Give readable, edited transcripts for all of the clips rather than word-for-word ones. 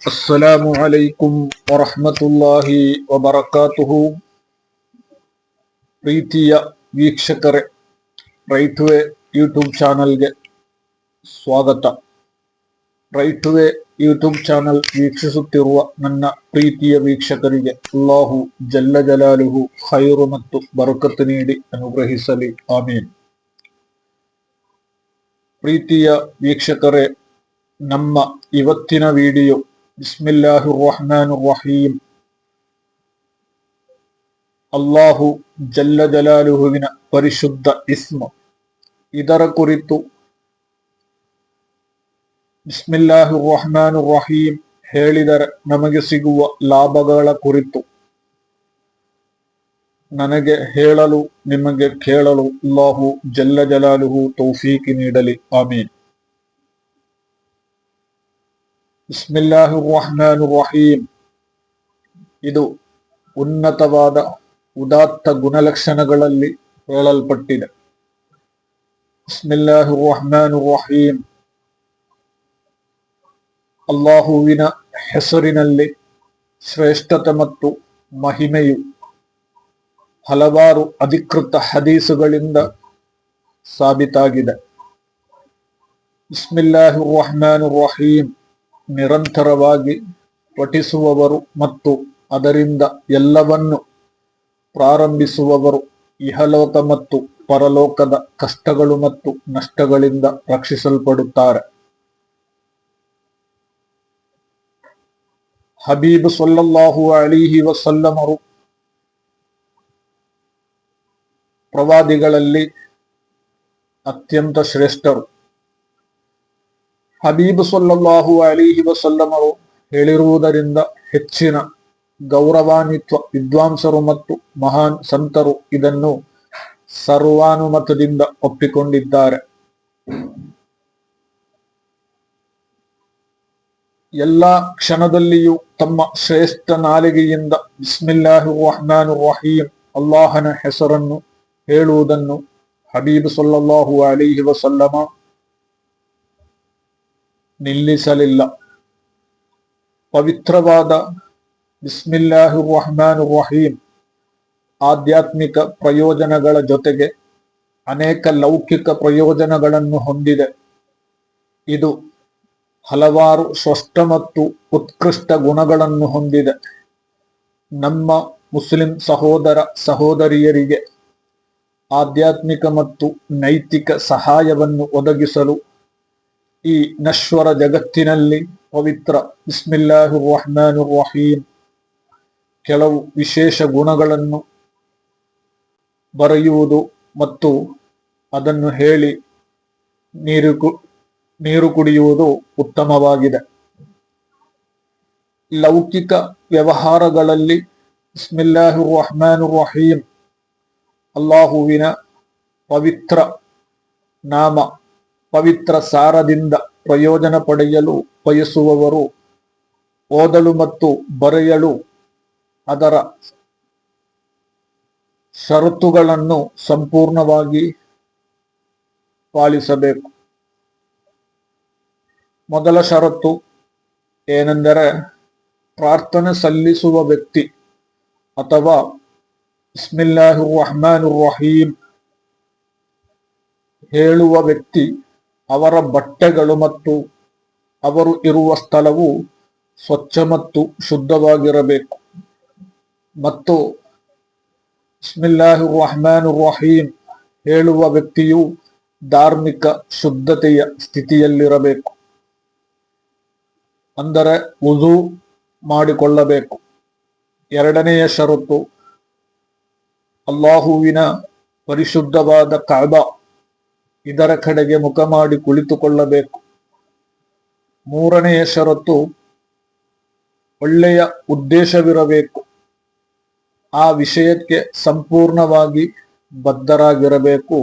ಅಸ್ಸಲಾಮು ಅಲೈಕುಂ ವರಹಮತುಲ್ಲಾಹಿ ವಬರಕಾತುಹು. ಪ್ರೀತಿಯ ವೀಕ್ಷಕರೇ, right way YouTube ಚಾನಲ್ಗೆ ಸ್ವಾಗತ. ರೈಟ್ ವೇ ಯೂಟ್ಯೂಬ್ ಚಾನಲ್ ವೀಕ್ಷಿಸುತ್ತಿರುವ ನನ್ನ ಪ್ರೀತಿಯ ವೀಕ್ಷಕರಿಗೆ ಅಲ್ಲಾಹು ಜಲ್ಲ ಜಲಾಲುಹು ಖೈರು ಮತ್ತು ಬರಕತ್ತು ನೀಡಿ ಅನುಗ್ರಹಿಸಲಿ, ಆಮೀನ್. ಪ್ರೀತಿಯ ವೀಕ್ಷಕರೇ, ನಮ್ಮ ಇವತ್ತಿನ ವಿಡಿಯೋ ಬಿಸ್ಮಿಲ್ಲಾಹಿರ್ ರಹ್ಮಾನಿರ್ ರಹೀಂ, ಅಲ್ಲಾಹು ಜಲ್ಲ ಜಲಾಲುಹುವಿನ ಪರಿಶುದ್ಧ ಇಸ್ಮ, ಇದರ ಕುರಿತು ಬಿಸ್ಮಿಲ್ಲಾಹಿರ್ ರಹ್ಮಾನಿರ್ ರಹೀಂ ಹೇಳಿದರೆ ನಮಗೆ ಸಿಗುವ ಲಾಭಗಳ ಕುರಿತು ನನಗೆ ಹೇಳಲು ನಿಮಗೆ ಕೇಳಲು ಅಲ್ಲಾಹು ಜಲ್ಲ ಜಲಾಲುಹು ತೌಫೀಕ್ ನೀಡಲಿ, ಆಮೀನ್. ಬಿಸ್ಮಿಲ್ಲಾಹಿರ್ ರಹ್ಮಾನಿರ್ ರಹೀಂ ಇದು ಉನ್ನತವಾದ ಉದಾತ್ತ ಗುಣಲಕ್ಷಣಗಳಲ್ಲಿ ಹೇಳಲ್ಪಟ್ಟಿದೆ. ಬಿಸ್ಮಿಲ್ಲಾಹಿರ್ ರಹ್ಮಾನಿರ್ ರಹೀಂ, ಅಲ್ಲಾಹುವಿನ ಹೆಸರಿನಲ್ಲಿ ಶ್ರೇಷ್ಠತೆ ಮತ್ತು ಮಹಿಮೆಯು ಹಲವಾರು ಅಧಿಕೃತ ಹದೀಸುಗಳಿಂದ ಸಾಬೀತಾಗಿದೆ. ಬಿಸ್ಮಿಲ್ಲಾಹಿರ್ ರಹ್ಮಾನಿರ್ ರಹೀಂ ನಿರಂತರವಾಗಿ ಪಠಿಸುವವರು ಮತ್ತು ಅದರಿಂದ ಎಲ್ಲವನ್ನು ಪ್ರಾರಂಭಿಸುವವರು ಇಹಲೋಕ ಮತ್ತು ಪರಲೋಕದ ಕಷ್ಟಗಳು ಮತ್ತು ನಷ್ಟಗಳಿಂದ ರಕ್ಷಿಸಲ್ಪಡುತ್ತಾರೆ. ಹಬೀಬ್ ಸಲ್ಲಲ್ಲಾಹು ಅಲೈಹಿ ವಸಲ್ಲಮರು ಪ್ರವಾದಿಗಳಲ್ಲಿ ಅತ್ಯಂತ ಶ್ರೇಷ್ಠರು. ಹಬೀಬ್ ಸಲ್ಲಲ್ಲಾಹು ಅಲೈಹಿ ವಸಲ್ಲಮರು ಹೇಳಿರುವುದರಿಂದ ಹೆಚ್ಚಿನ ಗೌರವಾನ್ವಿತ ವಿದ್ವಾಂಸರು ಮತ್ತು ಮಹಾನ್ ಸಂತರು ಇದನ್ನು ಸರ್ವಾನುಮತದಿಂದ ಒಪ್ಪಿಕೊಂಡಿದ್ದಾರೆ. ಎಲ್ಲ ಕ್ಷಣದಲ್ಲಿಯೂ ತಮ್ಮ ಶ್ರೇಷ್ಠ ನಾಲಿಗೆಯಿಂದ ಬಿಸ್ಮಿಲ್ಲಾಹಿರ್ ರಹ್ಮಾನಿರ್ ರಹೀಂ ಅಲ್ಲಾಹನ ಹೆಸರನ್ನು ಹೇಳುವುದನ್ನು ಹಬೀಬ್ ಸಲ್ಲಲ್ಲಾಹು ಅಲೈಹಿ ವಸಲ್ಲಮ ನಿಲ್ಲಿಸಲಿಲ್ಲ. ಪವಿತ್ರವಾದ ಬಿಸ್ಮಿಲ್ಲಾಹಿರ್ ರಹ್ಮಾನಿರ್ ರಹೀಂ ಆಧ್ಯಾತ್ಮಿಕ ಪ್ರಯೋಜನಗಳ ಜೊತೆಗೆ ಅನೇಕ ಲೌಕಿಕ ಪ್ರಯೋಜನಗಳನ್ನು ಹೊಂದಿದೆ. ಇದು ಹಲವಾರು ಸ್ಪಷ್ಟ ಮತ್ತು ಉತ್ಕೃಷ್ಟ ಗುಣಗಳನ್ನು ಹೊಂದಿದೆ. ನಮ್ಮ ಮುಸ್ಲಿಂ ಸಹೋದರ ಸಹೋದರಿಯರಿಗೆ ಆಧ್ಯಾತ್ಮಿಕ ಮತ್ತು ನೈತಿಕ ಸಹಾಯವನ್ನು ಒದಗಿಸಲು ಈ ನಶ್ವರ ಜಗತ್ತಿನಲ್ಲಿ ಪವಿತ್ರ ಬಿಸ್ಮಿಲ್ಲಾಹಿರ್ ರಹ್ಮಾನಿರ್ ರಹೀಂ ಕೆಲವು ವಿಶೇಷ ಗುಣಗಳನ್ನು ಬರೆಯುವುದು ಮತ್ತು ಅದನ್ನು ಹೇಳಿ ನೀರು ಕುಡಿಯುವುದು ಉತ್ತಮವಾಗಿದೆ. ಲೌಕಿಕ ವ್ಯವಹಾರಗಳಲ್ಲಿ ಬಿಸ್ಮಿಲ್ಲಾಹಿರ್ ರಹ್ಮಾನಿರ್ ರಹೀಂ ಅಲ್ಲಾಹುವಿನ ಪವಿತ್ರ ನಾಮ, ಪವಿತ್ರ ಸಾರದಿಂದ ಪ್ರಯೋಜನ ಪಡೆಯಲು ಬಯಸುವವರು ಓದಲು ಮತ್ತು ಬರೆಯಲು ಅದರ ಷರತ್ತುಗಳನ್ನು ಸಂಪೂರ್ಣವಾಗಿ ಪಾಲಿಸಬೇಕು. ಮೊದಲ ಷರತ್ತು ಏನೆಂದರೆ, ಪ್ರಾರ್ಥನೆ ಸಲ್ಲಿಸುವ ವ್ಯಕ್ತಿ ಅಥವಾ ಬಿಸ್ಮಿಲ್ಲಾಹಿರ್ ರಹ್ಮಾನಿರ್ ರಹೀಂ ಹೇಳುವ ವ್ಯಕ್ತಿ ಅವರ ಬಟ್ಟೆಗಳು ಮತ್ತು ಅವರು ಇರುವ ಸ್ಥಳವು ಸ್ವಚ್ಛ ಮತ್ತು ಶುದ್ಧವಾಗಿರಬೇಕು. ಮತ್ತು ಬಿಸ್ಮಿಲ್ಲಾಹಿರ್ ರಹ್ಮಾನಿರ್ ರಹೀಂ ಹೇಳುವ ವ್ಯಕ್ತಿಯು ಧಾರ್ಮಿಕ ಶುದ್ಧತೆಯ ಸ್ಥಿತಿಯಲ್ಲಿರಬೇಕು. ಅಂದರೆ ವುಜು ಮಾಡಿಕೊಳ್ಳಬೇಕು. ಎರಡನೆಯ ಷರತ್ತು, ಅಲ್ಲಾಹುವಿನ ಪರಿಶುದ್ಧವಾದ ಕಅಬಾ ಇದರ ಕಡೆಗೆ ಮುಖ ಮಾಡಿ ಕುಳಿತುಕೊಳ್ಳಬೇಕು. ಮೂರನೆಯ ಷರತ್ತು, ಒಳ್ಳೆಯ ಉದ್ದೇಶವಿರಬೇಕು. ಆ ವಿಷಯಕ್ಕೆ ಸಂಪೂರ್ಣವಾಗಿ ಬದ್ಧರಾಗಿರಬೇಕು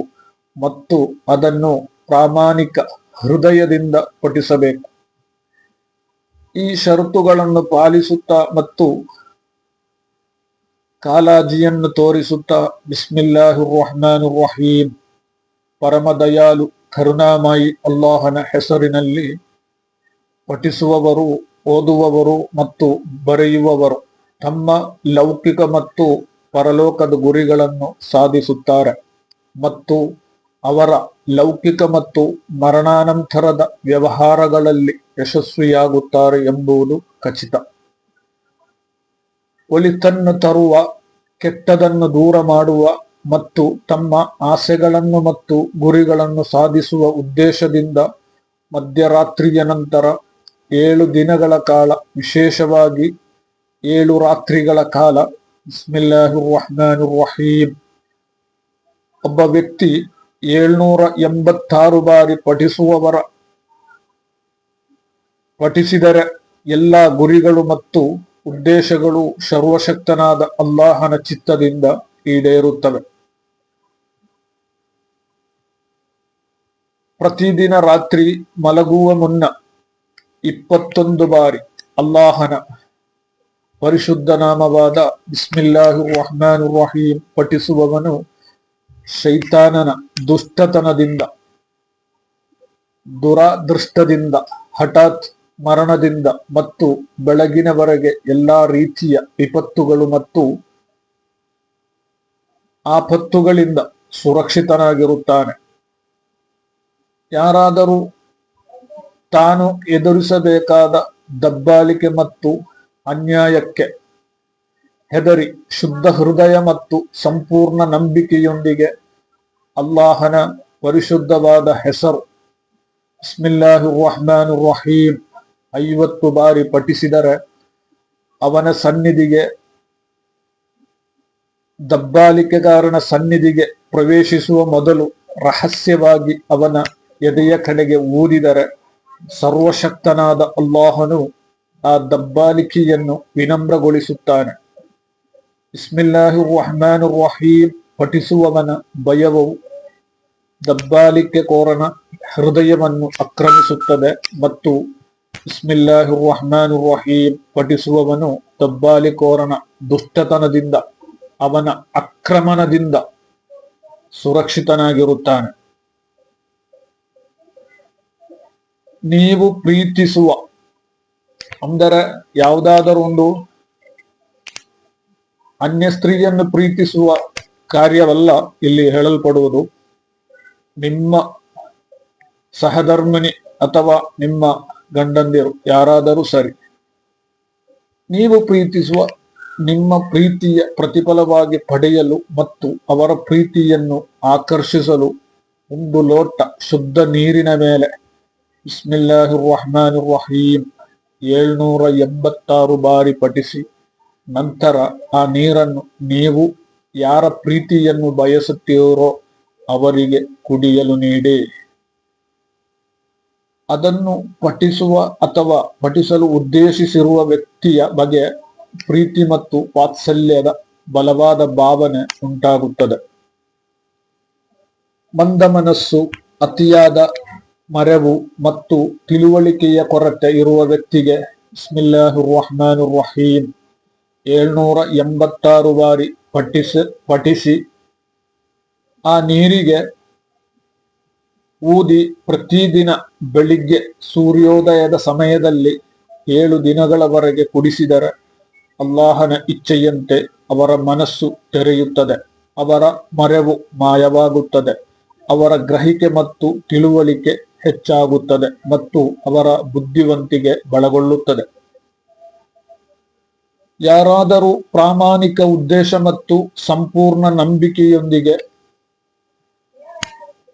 ಮತ್ತು ಅದನ್ನು ಪ್ರಾಮಾಣಿಕ ಹೃದಯದಿಂದ ಪಠಿಸಬೇಕು. ಈ ಷರತ್ತುಗಳನ್ನು ಪಾಲಿಸುತ್ತಾ ಮತ್ತು ಕಾಳಜಿಯನ್ನು ತೋರಿಸುತ್ತಾ ಬಿಸ್ಮಿಲ್ಲಾಹಿರ್ ರಹ್ಮಾನಿರ್ ರಹೀಂ ಪರಮ ದಯಾಳು ಕರುಣಾಮಯಿ ಅಲ್ಲಾಹನ ಹೆಸರಿನಲ್ಲಿ ಪಠಿಸುವವರು ಓದುವವರು ಮತ್ತು ಬರೆಯುವವರು ತಮ್ಮ ಲೌಕಿಕ ಮತ್ತು ಪರಲೋಕದ ಗುರಿಗಳನ್ನು ಸಾಧಿಸುತ್ತಾರೆ ಮತ್ತು ಅವರ ಲೌಕಿಕ ಮತ್ತು ಮರಣಾನಂತರದ ವ್ಯವಹಾರಗಳಲ್ಲಿ ಯಶಸ್ವಿಯಾಗುತ್ತಾರೆ ಎಂಬುದು ಖಚಿತ. ಒಳಿತನ್ನು ತರುವ, ಕೆಟ್ಟದನ್ನು ದೂರ ಮಾಡುವ ಮತ್ತು ತಮ್ಮ ಆಸೆಗಳನ್ನು ಮತ್ತು ಗುರಿಗಳನ್ನು ಸಾಧಿಸುವ ಉದ್ದೇಶದಿಂದ ಮಧ್ಯರಾತ್ರಿಯ ನಂತರ 7 ದಿನಗಳ ಕಾಲ, ವಿಶೇಷವಾಗಿ 7 ರಾತ್ರಿಗಳ ಕಾಲ ಬಿಸ್ಮಿಲ್ಲಾಹಿರ್ ರಹ್ಮಾನಿರ್ ರಹೀಂ ಒಬ್ಬ ವ್ಯಕ್ತಿ 786 ಬಾರಿ ಪಠಿಸಿದರೆ ಎಲ್ಲ ಗುರಿಗಳು ಮತ್ತು ಉದ್ದೇಶಗಳು ಸರ್ವಶಕ್ತನಾದ ಅಲ್ಲಾಹನ ಚಿತ್ತದಿಂದ ಈಡೇರುತ್ತವೆ. ಪ್ರತಿದಿನ ರಾತ್ರಿ ಮಲಗುವ ಮುನ್ನ 21 ಬಾರಿ ಅಲ್ಲಾಹನ ಪರಿಶುದ್ಧ ನಾಮವಾದ ಬಿಸ್ಮಿಲ್ಲಾಹಿರ್ ರಹ್ಮಾನಿರ್ ರಹೀಂ ಪಠಿಸುವವನು ಶೈತಾನನ ದುಷ್ಟತನದಿಂದ, ದುರಾದೃಷ್ಟದಿಂದ, ಹಠಾತ್ ಮರಣದಿಂದ ಮತ್ತು ಬೆಳಗಿನವರೆಗೆ ಎಲ್ಲಾ ರೀತಿಯ ವಿಪತ್ತುಗಳು ಮತ್ತು ಆಪತ್ತುಗಳಿಂದ ಸುರಕ್ಷಿತನಾಗಿರುತ್ತಾನೆ. ಯಾರಾದರೂ ತಾನು ಎದುರಿಸಬೇಕಾದ ದಬ್ಬಾಳಿಕೆ ಮತ್ತು ಅನ್ಯಾಯಕ್ಕೆ ಹೆದರಿ ಶುದ್ಧ ಹೃದಯ ಮತ್ತು ಸಂಪೂರ್ಣ ನಂಬಿಕೆಯೊಂದಿಗೆ ಅಲ್ಲಾಹನ ಪರಿಶುದ್ಧವಾದ ಹೆಸರು ಬಿಸ್ಮಿಲ್ಲಾಹಿರ್ ರಹ್ಮಾನಿರ್ ರಹೀಂ 50 ಬಾರಿ ಪಠಿಸಿದರೆ ಅವನ ಸನ್ನಿಧಿಗೆ, ದಬ್ಬಾಳಿಕೆಗಾರನ ಸನ್ನಿಧಿಗೆ ಪ್ರವೇಶಿಸುವ ಮೊದಲು ರಹಸ್ಯವಾಗಿ ಅವನ ಎದೆಯ ಕಡೆಗೆ ಊದಿದರೆ ಸರ್ವಶಕ್ತನಾದ ಅಲ್ಲಾಹನು ಆ ದಬ್ಬಾಳಿಕೆಯನ್ನು ವಿನಮ್ರಗೊಳಿಸುತ್ತಾನೆ. ಬಿಸ್ಮಿಲ್ಲಾಹಿರ್ ರಹ್ಮಾನಿರ್ ರಹೀಂ ಪಠಿಸುವವನ ಭಯವು ದಬ್ಬಾಳಿಕೆಕೋರನ ಹೃದಯವನ್ನು ಆಕ್ರಮಿಸುತ್ತದೆ ಮತ್ತು ಬಿಸ್ಮಿಲ್ಲಾಹಿರ್ ರಹ್ಮಾನಿರ್ ರಹೀಂ ಪಠಿಸುವವನು ದಬ್ಬಾಳಿಕೋರನ ದುಷ್ಟತನದಿಂದ, ಅವನ ಆಕ್ರಮಣದಿಂದ ಸುರಕ್ಷಿತನಾಗಿರುತ್ತಾನೆ. ನೀವು ಪ್ರೀತಿಸುವ, ಅಂದರೆ ಯಾವುದಾದರೂ ಒಂದು ಅನ್ಯ ಸ್ತ್ರೀಯನ್ನು ಪ್ರೀತಿಸುವ ಕಾರ್ಯವಲ್ಲ ಇಲ್ಲಿ ಹೇಳಲ್ಪಡುವುದು. ನಿಮ್ಮ ಸಹಧರ್ಮಿಣಿ ಅಥವಾ ನಿಮ್ಮ ಗಂಡಂದಿರು ಯಾರಾದರೂ ಸರಿ, ನೀವು ಪ್ರೀತಿಸುವ ನಿಮ್ಮ ಪ್ರೀತಿಯ ಪ್ರತಿಫಲವಾಗಿ ಪಡೆಯಲು ಮತ್ತು ಅವರ ಪ್ರೀತಿಯನ್ನು ಆಕರ್ಷಿಸಲು 1 ಲೋಟ ಶುದ್ಧ ನೀರಿನ ಮೇಲೆ ಬಿಸ್ಮಿಲ್ಲಾಹಿರ್ ರಹ್ಮಾನಿರ್ ರಹೀಂ 786 ಬಾರಿ ಪಠಿಸಿ, ನಂತರ ಆ ನೀರನ್ನು ನೀವು ಯಾರ ಪ್ರೀತಿಯನ್ನು ಬಯಸುತ್ತೀರೋ ಅವರಿಗೆ ಕುಡಿಯಲು ನೀಡಿ. ಅದನ್ನು ಪಠಿಸುವ ಅಥವಾ ಪಠಿಸಲು ಉದ್ದೇಶಿಸಿರುವ ವ್ಯಕ್ತಿಯ ಬಗ್ಗೆ ಪ್ರೀತಿ ಮತ್ತು ವಾತ್ಸಲ್ಯದ ಬಲವಾದ ಭಾವನೆ ಉಂಟಾಗುತ್ತದೆ. ಮಂದ ಮನಸ್ಸು, ಅತಿಯಾದ ಮರೆವು ಮತ್ತು ತಿಳುವಳಿಕೆಯ ಕೊರತೆ ಇರುವ ವ್ಯಕ್ತಿಗೆ ಬಿಸ್ಮಿಲ್ಲಾಹಿರ್ ರಹ್ಮಾನಿರ್ ರಹೀಂ 786 ಬಾರಿ ಪಠಿಸಿ ಆ ನೀರಿಗೆ ಊದಿ ಪ್ರತಿದಿನ ಬೆಳಿಗ್ಗೆ ಸೂರ್ಯೋದಯದ ಸಮಯದಲ್ಲಿ 7 ದಿನಗಳವರೆಗೆ ಕುಡಿಸಿದರೆ ಅಲ್ಲಾಹನ ಇಚ್ಛೆಯಂತೆ ಅವರ ಮನಸ್ಸು ತೆರೆಯುತ್ತದೆ, ಅವರ ಮರೆವು ಮಾಯವಾಗುತ್ತದೆ, ಅವರ ಗ್ರಹಿಕೆ ಮತ್ತು ತಿಳುವಳಿಕೆ ಹೆಚ್ಚಾಗುತ್ತದೆ ಮತ್ತು ಅವರ ಬುದ್ಧಿವಂತಿಕೆ ಬಲಗೊಳ್ಳುತ್ತದೆ. ಯಾರಾದರೂ ಪ್ರಾಮಾಣಿಕ ಉದ್ದೇಶ ಮತ್ತು ಸಂಪೂರ್ಣ ನಂಬಿಕೆಯೊಂದಿಗೆ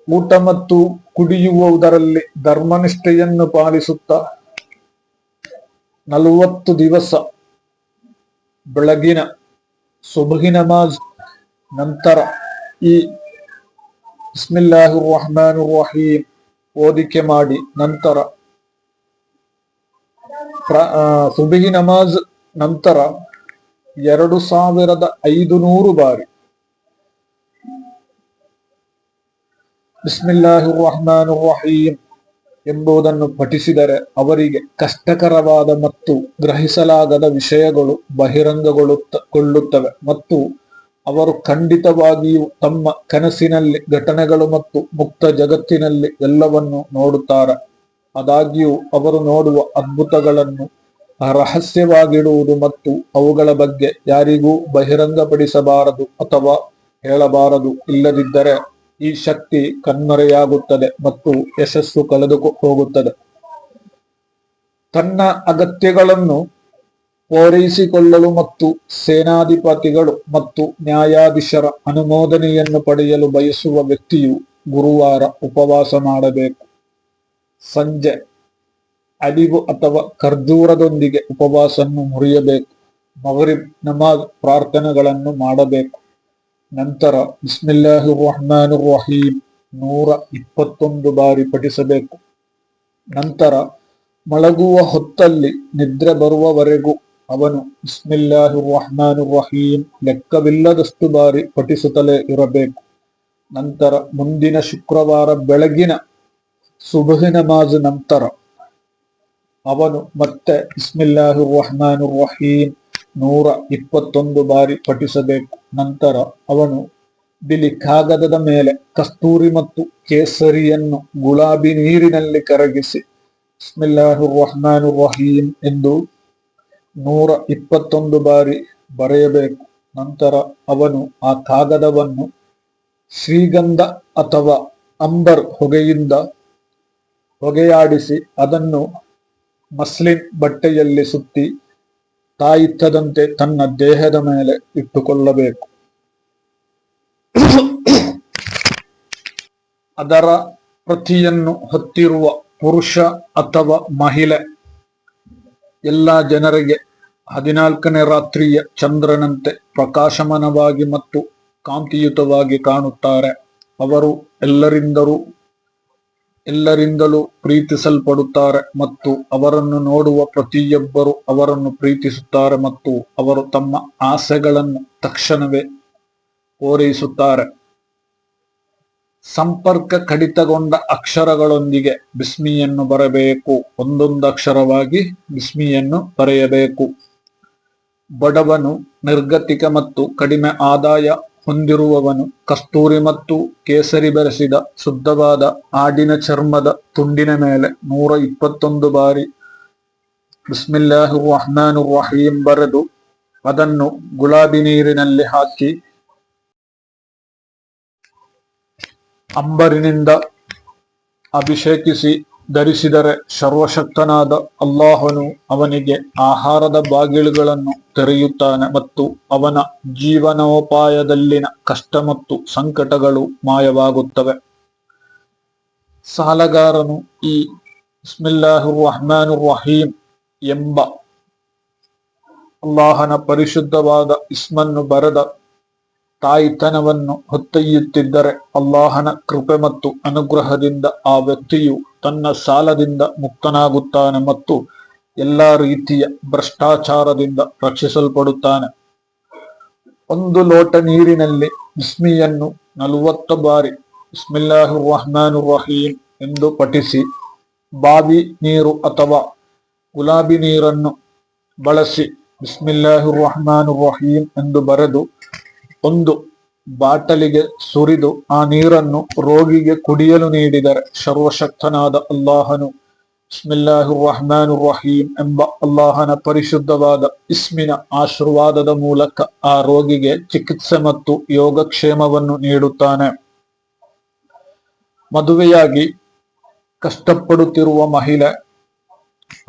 ಊಟ ಮತ್ತು ಕುಡಿಯುವುದರಲ್ಲಿ ಧರ್ಮನಿಷ್ಠೆಯನ್ನು ಪಾಲಿಸುತ್ತಾ 40 ದಿವಸ ಬೆಳಗಿನ ಸುಬ್ಹಿ ನಮಾಜ್ ನಂತರ ಈ ಬಿಸ್ಮಿಲ್ಲಾಹಿರ್ ರಹ್ಮಾನಿರ್ ರಹೀಂ ಓದಿಕೆ ಮಾಡಿ, ನಂತರ ಸುಬ್ಹಿ ನಮಾಜ್ ನಂತರ 2500 ಬಾರಿ ಬಿಸ್ಮಿಲ್ಲಾಹಿರ್ ರಹ್ಮಾನಿರ್ ರಹೀಂ ಎಂಬುದನ್ನು ಪಠಿಸಿದರೆ ಅವರಿಗೆ ಕಷ್ಟಕರವಾದ ಮತ್ತು ಗ್ರಹಿಸಲಾಗದ ವಿಷಯಗಳು ಬಹಿರಂಗಗೊಳ್ಳುತ್ತವೆ ಮತ್ತು ಅವರು ಖಂಡಿತವಾಗಿಯೂ ತಮ್ಮ ಕನಸಿನಲ್ಲಿ ಘಟನೆಗಳು ಮತ್ತು ಮುಕ್ತ ಜಗತ್ತಿನಲ್ಲಿ ಎಲ್ಲವನ್ನು ನೋಡುತ್ತಾರೆ. ಆದಾಗ್ಯೂ ಅವರು ನೋಡುವ ಅದ್ಭುತಗಳನ್ನು ರಹಸ್ಯವಾಗಿಡುವುದು ಮತ್ತು ಅವುಗಳ ಬಗ್ಗೆ ಯಾರಿಗೂ ಬಹಿರಂಗಪಡಿಸಬಾರದು ಅಥವಾ ಹೇಳಬಾರದು. ಇಲ್ಲದಿದ್ದರೆ ಈ ಶಕ್ತಿ ಕಣ್ಮರೆಯಾಗುತ್ತದೆ ಮತ್ತು ಯಶಸ್ಸು ಕಳೆದು ಹೋಗುತ್ತದೆ. ತನ್ನ ಅಗತ್ಯಗಳನ್ನು ಪೂರೈಸಿಕೊಳ್ಳಲು ಮತ್ತು ಸೇನಾಧಿಪತಿಗಳು ಮತ್ತು ನ್ಯಾಯಾಧೀಶರ ಅನುಮೋದನೆಯನ್ನು ಪಡೆಯಲು ಬಯಸುವ ವ್ಯಕ್ತಿಯು ಗುರುವಾರ ಉಪವಾಸ ಮಾಡಬೇಕು. ಸಂಜೆ ಅಲಿವು ಅಥವಾ ಖರ್ಜೂರದೊಂದಿಗೆ ಉಪವಾಸವನ್ನು ಮುರಿಯಬೇಕು. ಮಗರಿಬ್ ನಮಾಜ್ ಪ್ರಾರ್ಥನೆಗಳನ್ನು ಮಾಡಬೇಕು. ನಂತರ ಬಿಸ್ಮಿಲ್ಲಾಹಿರ್ ರಹ್ಮಾನಿರ್ ರಹೀಂ 121 ಬಾರಿ ಪಠಿಸಬೇಕು. ನಂತರ ಮಲಗುವ ಹೊತ್ತಲ್ಲಿ ನಿದ್ರೆ ಬರುವವರೆಗೂ ಅವನು ಬಿಸ್ಮಿಲ್ಲಾಹಿರ್ ರಹ್ಮಾನಿರ್ ರಹೀಂ ಲೆಕ್ಕವಿಲ್ಲದಷ್ಟು ಬಾರಿ ಪಠಿಸುತ್ತಲೇ ಇರಬೇಕು. ನಂತರ ಮುಂದಿನ ಶುಕ್ರವಾರ ಬೆಳಗಿನ ಸುಬಹಿ ನಮಾಜ್ ನಂತರ ಅವನು ಮತ್ತೆ ಬಿಸ್ಮಿಲ್ಲಾಹಿರ್ ರಹ್ಮಾನಿರ್ ರಹೀಂ 121 ಬಾರಿ ಪಠಿಸಬೇಕು. ನಂತರ ಅವನು ಬಿಳಿ ಕಾಗದದ ಮೇಲೆ ಕಸ್ತೂರಿ ಮತ್ತು ಕೇಸರಿಯನ್ನು ಗುಲಾಬಿ ನೀರಿನಲ್ಲಿ ಕರಗಿಸಿ ಬಿಸ್ಮಿಲ್ಲಾಹಿರ್ ರಹ್ಮಾನಿರ್ ರಹೀಂ ಎಂದು 121 ಬಾರಿ ಬರೆಯಬೇಕು. ನಂತರ ಅವನು ಆ ಕಾಗದವನ್ನು ಶ್ರೀಗಂಧ ಅಥವಾ ಅಂಬರ್ ಹೊಗೆಯಿಂದ ಹೊಗೆಯಾಡಿಸಿ ಅದನ್ನು ಮಸ್ಲಿನ್ ಬಟ್ಟೆಯಲ್ಲಿ ಸುತ್ತಿ ತಾಯಿತ್ತದಂತೆ ತನ್ನ ದೇಹದ ಮೇಲೆ ಇಟ್ಟುಕೊಳ್ಳಬೇಕು. ಅದರ ಪ್ರತಿಯನ್ನು ಹೊತ್ತಿರುವ ಪುರುಷ ಅಥವಾ ಮಹಿಳೆ ಎಲ್ಲ ಜನರಿಗೆ 14ನೇ ರಾತ್ರಿಯ ಚಂದ್ರನಂತೆ ಪ್ರಕಾಶಮಾನವಾಗಿ ಮತ್ತು ಕಾಂತಿಯುತವಾಗಿ ಕಾಣುತ್ತಾರೆ. ಅವರು ಎಲ್ಲರಿಂದಲೂ ಪ್ರೀತಿಸಲ್ಪಡುತ್ತಾರೆ ಮತ್ತು ಅವರನ್ನು ನೋಡುವ ಪ್ರತಿಯೊಬ್ಬರು ಅವರನ್ನು ಪ್ರೀತಿಸುತ್ತಾರೆ ಮತ್ತು ಅವರು ತಮ್ಮ ಆಸೆಗಳನ್ನು ತಕ್ಷಣವೇ ಪೂರೈಸುತ್ತಾರೆ. ಸಂಪರ್ಕ ಕಡಿತಗೊಂಡ ಅಕ್ಷರಗಳೊಂದಿಗೆ ಬಿಸ್ಮಿಯನ್ನು ಬರೆಯಬೇಕು. ಒಂದೊಂದು ಅಕ್ಷರವಾಗಿ ಬಿಸ್ಮಿಯನ್ನು ಬರೆಯಬೇಕು. ಬಡವನು, ನಿರ್ಗತಿಕ ಮತ್ತು ಕಡಿಮೆ ಆದಾಯ ಹೊಂದಿರುವವನು ಕಸ್ತೂರಿ ಮತ್ತು ಕೇಸರಿ ಬೆರೆಸಿದ ಶುದ್ಧವಾದ ಆಡಿನ ಚರ್ಮದ ತುಂಡಿನ ಮೇಲೆ 121 ಬಾರಿ ಬಿಸ್ಮಿಲ್ಲಾಹಿರ್ ರಹ್ಮಾನಿರ್ ರಹೀಂ ಬರೆದು ಅದನ್ನು ಗುಲಾಬಿ ನೀರಿನಲ್ಲಿ ಹಾಕಿ ಅಂಬರಿನಿಂದ ಅಭಿಷೇಕಿಸಿ ಧರಿಸಿದರೆ ಸರ್ವಶಕ್ತನಾದ ಅಲ್ಲಾಹನು ಅವನಿಗೆ ಆಹಾರದ ಬಾಗಿಲುಗಳನ್ನು ತೆರೆಯುತ್ತಾನೆ ಮತ್ತು ಅವನ ಜೀವನೋಪಾಯದಲ್ಲಿನ ಕಷ್ಟ ಮತ್ತು ಸಂಕಟಗಳು ಮಾಯವಾಗುತ್ತವೆ. ಸಾಲಗಾರನು ಈ ಬಿಸ್ಮಿಲ್ಲಾಹಿರ್ ರಹ್ಮಾನಿರ್ ರಹೀಂ ಎಂಬ ಅಲ್ಲಾಹನ ಪರಿಶುದ್ಧವಾದ ಇಸ್ಮನ್ನು ಬರೆದ ತಾಯ್ತನವನ್ನು ಹೊತ್ತೊಯ್ಯುತ್ತಿದ್ದರೆ ಅಲ್ಲಾಹನ ಕೃಪೆ ಮತ್ತು ಅನುಗ್ರಹದಿಂದ ಆ ವ್ಯಕ್ತಿಯು ತನ್ನ ಸಾಲದಿಂದ ಮುಕ್ತನಾಗುತ್ತಾನೆ ಮತ್ತು ಎಲ್ಲಾ ರೀತಿಯ ಭ್ರಷ್ಟಾಚಾರದಿಂದ ರಕ್ಷಿಸಲ್ಪಡುತ್ತಾನೆ. 1 ಲೋಟ ನೀರಿನಲ್ಲಿ ಬಿಸ್ಮಿಯನ್ನು 40 ಬಾರಿ ಬಿಸ್ಮಿಲ್ಲಾಹಿರ್ ರಹ್ಮಾನಿರ್ ರಹೀಂ ಎಂದು ಪಠಿಸಿ ಬಾವಿ ನೀರು ಅಥವಾ ಗುಲಾಬಿ ನೀರನ್ನು ಬಳಸಿ ಬಿಸ್ಮಿಲ್ಲಾಹಿರ್ ರಹ್ಮಾನಿರ್ ರಹೀಂ ಎಂದು ಬರೆದು ಒಂದು ಬಾಟಲಿಗೆ ಸುರಿದು ಆ ನೀರನ್ನು ರೋಗಿಗೆ ಕುಡಿಯಲು ನೀಡಿದರೆ ಸರ್ವಶಕ್ತನಾದ ಅಲ್ಲಾಹನು ಬಿಸ್ಮಿಲ್ಲಾಹಿರ್ ರಹ್ಮಾನಿರ್ ರಹೀಂ ಎಂಬ ಅಲ್ಲಾಹನ ಪರಿಶುದ್ಧವಾದ ಇಸ್ಮಿನ ಆಶೀರ್ವಾದದ ಮೂಲಕ ಆ ರೋಗಿಗೆ ಚಿಕಿತ್ಸೆ ಮತ್ತು ಯೋಗಕ್ಷೇಮವನ್ನು ನೀಡುತ್ತಾನೆ. ಮದುವೆಯಾಗಿ ಕಷ್ಟಪಡುತ್ತಿರುವ ಮಹಿಳೆ,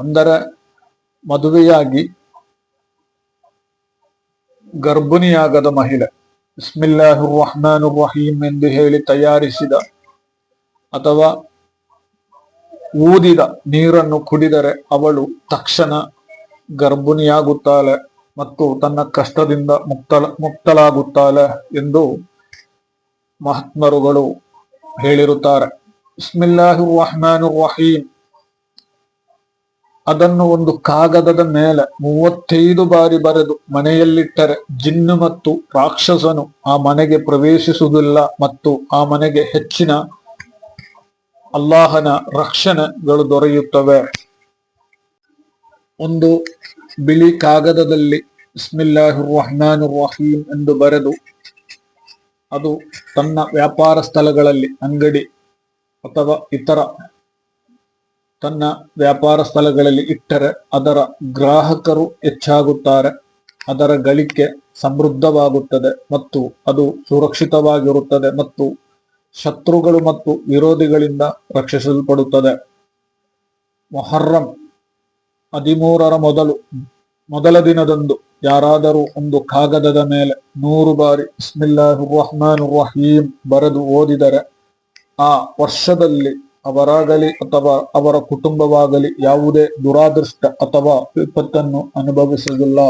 ಅಂದರೆ ಮದುವೆಯಾಗಿ ಗರ್ಭಿಣಿಯಾಗದ ಮಹಿಳೆ ಬಿಸ್ಮಿಲ್ಲಾಹಿರ್ ರಹ್ಮಾನಿರ್ ರಹೀಂ ಎಂದು ಹೇಳಿ ತಯಾರಿಸಿದ ಅಥವಾ ಊದಿದ ನೀರನ್ನು ಕುಡಿದರೆ ಅವಳು ತಕ್ಷಣ ಗರ್ಭಿಣಿಯಾಗುತ್ತಾಳೆ ಮತ್ತು ತನ್ನ ಕಷ್ಟದಿಂದ ಮುಕ್ತಳಾಗುತ್ತಾಳೆ ಎಂದು ಮಹಾತ್ಮರುಗಳು ಹೇಳಿರುತ್ತಾರೆ. ಬಿಸ್ಮಿಲ್ಲಾಹಿರ್ ರಹ್ಮಾನಿರ್ ರಹೀಂ ಅದನ್ನು ಒಂದು ಕಾಗದದ ಮೇಲೆ 35 ಬಾರಿ ಬರೆದು ಮನೆಯಲ್ಲಿಟ್ಟರೆ ಜಿನ್ನು ಮತ್ತು ರಾಕ್ಷಸನು ಆ ಮನೆಗೆ ಪ್ರವೇಶಿಸುವುದಿಲ್ಲ ಮತ್ತು ಆ ಮನೆಗೆ ಹೆಚ್ಚಿನ ಅಲ್ಲಾಹನ ರಕ್ಷಣೆಗಳು ದೊರೆಯುತ್ತವೆ. ಒಂದು ಬಿಳಿ ಕಾಗದದಲ್ಲಿ ಬಿಸ್ಮಿಲ್ಲಾಹಿರ್ ರಹ್ಮಾನಿರ್ ರಹೀಂ ಎಂದು ಬರೆದು ಅದು ತನ್ನ ವ್ಯಾಪಾರ ಸ್ಥಳಗಳಲ್ಲಿ, ಅಂಗಡಿ ಅಥವಾ ಇತರ ತನ್ನ ವ್ಯಾಪಾರ ಸ್ಥಳಗಳಲ್ಲಿ ಇಟ್ಟರೆ ಅದರ ಗ್ರಾಹಕರು ಹೆಚ್ಚಾಗುತ್ತಾರೆ, ಅದರ ಗಳಿಕೆ ಸಮೃದ್ಧವಾಗುತ್ತದೆ ಮತ್ತು ಅದು ಸುರಕ್ಷಿತವಾಗಿರುತ್ತದೆ ಮತ್ತು ಶತ್ರುಗಳು ಮತ್ತು ವಿರೋಧಿಗಳಿಂದ ರಕ್ಷಿಸಲ್ಪಡುತ್ತದೆ. ಮೊಹರ್ರಂ 13ರ ಮೊದಲ ದಿನದಂದು ಯಾರಾದರೂ ಒಂದು ಕಾಗದದ ಮೇಲೆ 100 ಬಾರಿ ಬಿಸ್ಮಿಲ್ಲಾಹಿರ್ ರಹ್ಮಾನಿರ್ ರಹೀಂ ಬರೆದು ಓದಿದರೆ ಆ ವರ್ಷದಲ್ಲಿ ಅವರಾಗಲಿ ಅಥವಾ ಅವರ ಕುಟುಂಬವಾಗಲಿ ಯಾವುದೇ ದುರಾದೃಷ್ಟ ಅಥವಾ ವಿಪತ್ತನ್ನು ಅನುಭವಿಸುವುದಿಲ್ಲ.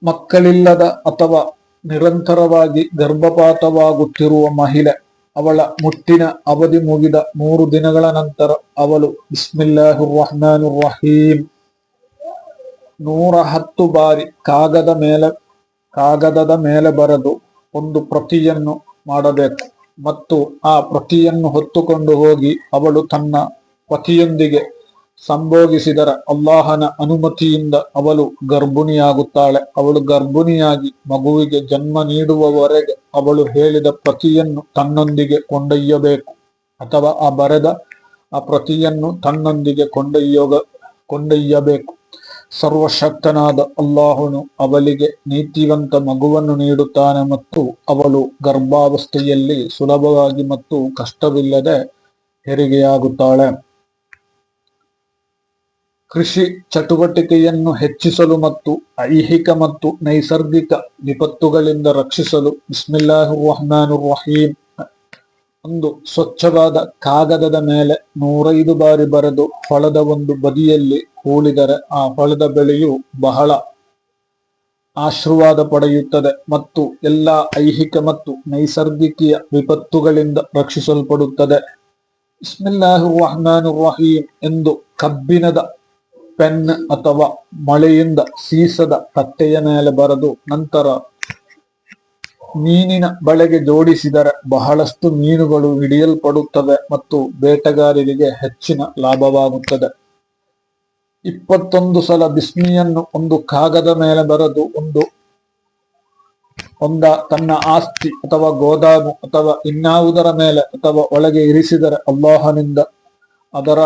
ಮಕ್ಕಳಿಲ್ಲದ ಅಥವಾ ನಿರಂತರವಾಗಿ ಗರ್ಭಪಾತವಾಗುತ್ತಿರುವ ಮಹಿಳೆ ಅವಳ ಮುಟ್ಟಿನ ಅವಧಿ ಮುಗಿದ 3 ದಿನಗಳ ನಂತರ ಅವಳು ಬಿಸ್ಮಿಲ್ಲಾಹಿರ್ ರಹ್ಮಾನಿರ್ ರಹೀಂ 110 ಬಾರಿ ಕಾಗದದ ಮೇಲೆ ಬರೆದು ಒಂದು ಪ್ರತಿಯನ್ನು ಮಾಡಬೇಕು ಮತ್ತು ಆ ಪ್ರತಿಯನ್ನು ಹೊತ್ತುಕೊಂಡು ಹೋಗಿ ಅವಳು ತನ್ನ ಪತಿಯೊಂದಿಗೆ ಸಂಭೋಗಿಸಿದರೆ ಅಲ್ಲಾಹನ ಅನುಮತಿಯಿಂದ ಅವಳು ಗರ್ಭಿಣಿಯಾಗುತ್ತಾಳೆ. ಅವಳು ಗರ್ಭಿಣಿಯಾಗಿ ಮಗುವಿಗೆ ಜನ್ಮ ನೀಡುವವರೆಗೆ ಅವಳು ಹೇಳಿದ ಪ್ರತಿಯನ್ನು ತನ್ನೊಂದಿಗೆ ಕೊಂಡೊಯ್ಯಬೇಕು ಅಥವಾ ಆ ಬರೆದ ಆ ಪ್ರತಿಯನ್ನು ತನ್ನೊಂದಿಗೆ ಕೊಂಡೊಯ್ಯಬೇಕು. ಸರ್ವಶಕ್ತನಾದ ಅಲ್ಲಾಹನು ಅವಳಿಗೆ ನೀತಿವಂತ ಮಗುವನ್ನು ನೀಡುತ್ತಾನೆ ಮತ್ತು ಅವಳು ಗರ್ಭಾವಸ್ಥೆಯಲ್ಲಿ ಸುಲಭವಾಗಿ ಮತ್ತು ಕಷ್ಟವಿಲ್ಲದೆ ಹೆರಿಗೆಯಾಗುತ್ತಾಳೆ. ಕೃಷಿ ಚಟುವಟಿಕೆಯನ್ನು ಹೆಚ್ಚಿಸಲು ಮತ್ತು ಐಹಿಕ ಮತ್ತು ನೈಸರ್ಗಿಕ ವಿಪತ್ತುಗಳಿಂದ ರಕ್ಷಿಸಲು ಬಿಸ್ಮಿಲ್ಲಾಹಿರ್ ರಹ್ಮಾನಿರ್ ರಹೀಂ ಒಂದು ಸ್ವಚ್ಛವಾದ ಕಾಗದದ ಮೇಲೆ 105 ಬಾರಿ ಬರೆದು ಹೊಲದ ಒಂದು ಬದಿಯಲ್ಲಿ ಹೂಳಿದರೆ ಆ ಹೊಲದ ಬೆಳೆಯು ಬಹಳ ಆಶೀರ್ವಾದ ಪಡೆಯುತ್ತದೆ ಮತ್ತು ಎಲ್ಲಾ ಐಹಿಕ ಮತ್ತು ನೈಸರ್ಗಿಕ ವಿಪತ್ತುಗಳಿಂದ ರಕ್ಷಿಸಲ್ಪಡುತ್ತದೆ. ಬಿಸ್ಮಿಲ್ಲಾಹಿರ್ ರಹ್ಮಾನಿರ್ ರಹೀಂ ಎಂದು ಕಬ್ಬಿಣದ ಪೆನ್ ಅಥವಾ ಮಳೆಯಿಂದ ಸೀಸದ ತಟ್ಟೆಯ ಮೇಲೆ ಬರೆದು ನಂತರ ಮೀನಿನ ಬಲೆಗೆ ಜೋಡಿಸಿದರೆ ಬಹಳಷ್ಟು ಮೀನುಗಳು ಹಿಡಿಯಲ್ಪಡುತ್ತವೆ ಮತ್ತು ಬೇಟೆಗಾರರಿಗೆ ಹೆಚ್ಚಿನ ಲಾಭವಾಗುತ್ತದೆ. 21 ಸಲ ಬಿಸ್ಮಿಯನ್ನು ಒಂದು ಕಾಗದ ಮೇಲೆ ಬರೆದು ತನ್ನ ಆಸ್ತಿ ಅಥವಾ ಗೋದಾಮು ಅಥವಾ ಇನ್ಯಾವುದರ ಮೇಲೆ ಅಥವಾ ಒಳಗೆ ಇರಿಸಿದರೆ ಅಲ್ಲಾಹನಿಂದ ಅದರ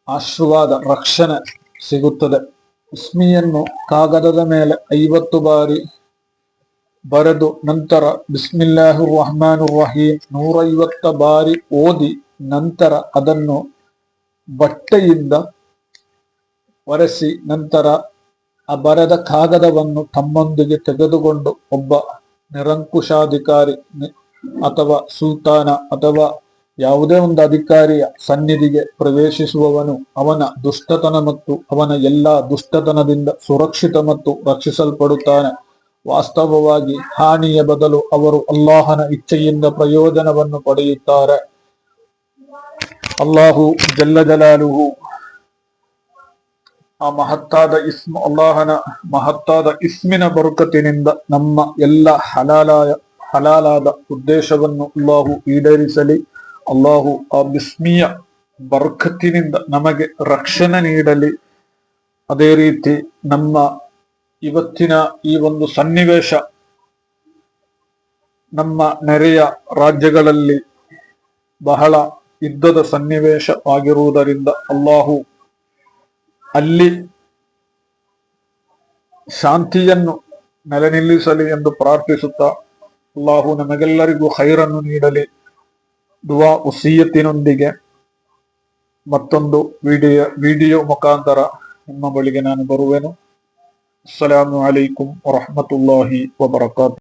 ಆಶೀರ್ವಾದ ರಕ್ಷಣೆ ಸಿಗುತ್ತದೆ. ಬಿಸ್ಮಿಯನ್ನು ಕಾಗದದ ಮೇಲೆ 50 ಬಾರಿ ಬರೆದು ನಂತರ ಬಿಸ್ಮಿಲ್ಲಾಹಿರ್ ರಹ್ಮಾನಿರ್ ರಹೀಂ 150 ಬಾರಿ ಓದಿ ನಂತರ ಅದನ್ನು ಬಟ್ಟೆಯಿಂದ ಒರೆಸಿ ನಂತರ ಆ ಬರೆದ ಕಾಗದವನ್ನು ತಮ್ಮೊಂದಿಗೆ ತೆಗೆದುಕೊಂಡು ಒಬ್ಬ ನಿರಂಕುಶಾಧಿಕಾರಿ ಅಥವಾ ಸುಲ್ತಾನ ಅಥವಾ ಯಾವುದೇ ಒಂದು ಅಧಿಕಾರಿಯ ಸನ್ನಿಧಿಗೆ ಪ್ರವೇಶಿಸುವವನು ಅವನ ದುಷ್ಟತನ ಮತ್ತು ಅವನ ಎಲ್ಲಾ ದುಷ್ಟತನದಿಂದ ಸುರಕ್ಷಿತ ಮತ್ತು ರಕ್ಷಿಸಲ್ಪಡುತ್ತಾನೆ. ವಾಸ್ತವವಾಗಿ ಹಾನಿಯ ಬದಲು ಅವರು ಅಲ್ಲಾಹನ ಇಚ್ಛೆಯಿಂದ ಪ್ರಯೋಜನವನ್ನು ಪಡೆಯುತ್ತಾರೆ. ಅಲ್ಲಾಹು ಜಲ್ಲ ಜಲಾಲುಹು ಆ ಅಲ್ಲಾಹನ ಮಹತ್ತಾದ ಇಸ್ಮಿನ ಬರುಕತಿನಿಂದ ನಮ್ಮ ಎಲ್ಲ ಹಲಾಲಾದ ಉದ್ದೇಶವನ್ನು ಅಲ್ಲಾಹು ಈಡೇರಿಸಲಿ. ಅಲ್ಲಾಹು ಆ ಬಿಸ್ಮಿಯ ಬರ್ಕತ್ತಿನಿಂದ ನಮಗೆ ರಕ್ಷಣೆ ನೀಡಲಿ. ಅದೇ ರೀತಿ ನಮ್ಮ ಇವತ್ತಿನ ಈ ಒಂದು ಸನ್ನಿವೇಶ ನಮ್ಮ ನೆರೆಯ ರಾಜ್ಯಗಳಲ್ಲಿ ಬಹಳ ಯುದ್ಧದ ಸನ್ನಿವೇಶವಾಗಿರುವುದರಿಂದ ಅಲ್ಲಾಹು ಅಲ್ಲಿ ಶಾಂತಿಯನ್ನು ನೆಲೆನಿಲ್ಲಿಸಲಿ ಎಂದು ಪ್ರಾರ್ಥಿಸುತ್ತಾ ಅಲ್ಲಾಹು ನಮಗೆಲ್ಲರಿಗೂ ಖೈರನ್ನು ನೀಡಲಿ. ದುವಾ ವಸಿಯತ್ತಿನೊಂದಿಗೆ ಮತ್ತೊಂದು ವಿಡಿಯೋ ಮುಖಾಂತರ ನಿಮ್ಮ ಬಳಿಗೆ ನಾನು ಬರುವೆನು. ಅಸ್ಸಲಾಮು ಅಲೈಕುಂ ವರಹಮತುಲ್ಲಾಹಿ ವಬರಕಾತು.